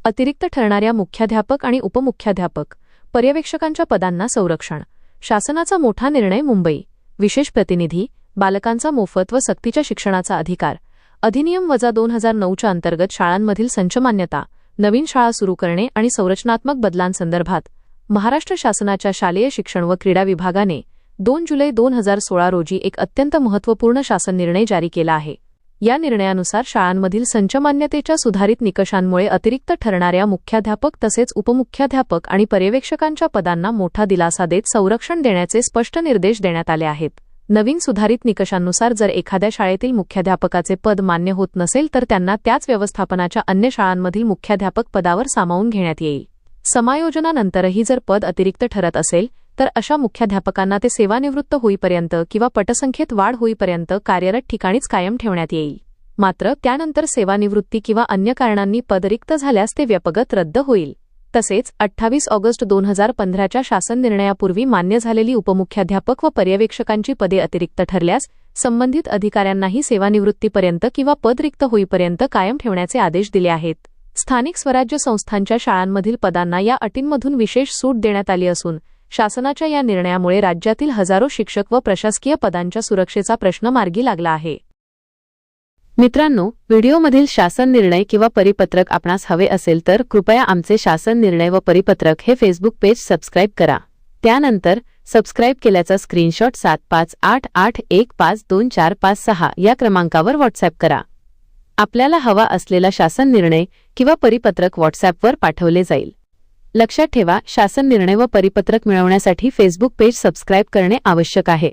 अतिरिक्त ठरणाऱ्या मुख्याध्यापक आणि उपमुख्याध्यापक पर्यवेक्षकांच्या पदांना संरक्षण. शासनाचा मोठा निर्णय. मुंबई. विशेष प्रतिनिधी. बालकांचा मोफत व सक्तीच्या शिक्षणाचा अधिकार. अधिनियम -2009 अंतर्गत शाळांमधील संच मान्यता, नवीन शाळा सुरू करणे आणि संरचनात्मक बदलांसंदर्भात महाराष्ट्र शासनाच्या शालेय शिक्षण व क्रीडा विभागाने 2 जुलै 2016 रोजी एक अत्यंत महत्त्वपूर्ण शासन निर्णय जारी केला आहे. या निर्णयानुसार शाळांमधील संच मान्यतेच्या सुधारित निकषांमुळे अतिरिक्त ठरणाऱ्या मुख्याध्यापक तसेच उपमुख्याध्यापक आणि पर्यवेक्षकांच्या पदांना मोठा दिलासा देत संरक्षण देण्याचे स्पष्ट निर्देश देण्यात आले आहेत. नवीन सुधारित निकषांनुसार जर एखाद्या शाळेतील मुख्याध्यापकाचे पद मान्य होत नसेल तर त्यांना त्याच व्यवस्थापनाच्या अन्य शाळांमधील मुख्याध्यापक पदावर सामावून घेण्यात येईल. समायोजनानंतरही जर पद अतिरिक्त ठरत असेल तर अशा मुख्याध्यापकांना ते सेवानिवृत्त होईपर्यंत किंवा पटसंख्येत वाढ होईपर्यंत कार्यरत ठिकाणीच कायम ठेवण्यात येईल. मात्र त्यानंतर सेवानिवृत्ती किंवा अन्य कारणांनी पद रिक्त झाल्यास ते व्यपगत रद्द होईल. तसेच 28 ऑगस्ट 2015च्या शासन निर्णयापूर्वी मान्य झालेली उपमुख्याध्यापक व पर्यवेक्षकांची पदे अतिरिक्त ठरल्यास संबंधित अधिकाऱ्यांनाही सेवानिवृत्तीपर्यंत किंवा पद रिक्त होईपर्यंत कायम ठेवण्याचे आदेश दिले आहेत. स्थानिक स्वराज्य संस्थांच्या शाळांमधील पदांना या अटींमधून विशेष सूट देण्यात आली असून शासनाच्या या निर्णयामुळे राज्यातील हजारो शिक्षक व प्रशासकीय पदांच्या सुरक्षेचा प्रश्न मार्गी लागला आहे. मित्रांनो, व्हिडिओमधील शासन निर्णय किंवा परिपत्रक आपणास हवे असेल तर कृपया आमचे शासन निर्णय व परिपत्रक हे फेसबुक पेज सबस्क्राईब करा. त्यानंतर सबस्क्राईब केल्याचा स्क्रीनशॉट 7588152456 या क्रमांकावर व्हॉट्सअॅप करा. आपल्याला हवा असलेला शासन निर्णय किंवा परिपत्रक व्हॉट्सअॅपवर पाठवले जाईल. लक्षात ठेवा, शासन निर्णय व परिपत्रक मिळवण्यासाठी फेसबुक पेज सबस्क्राईब करणे आवश्यक आहे.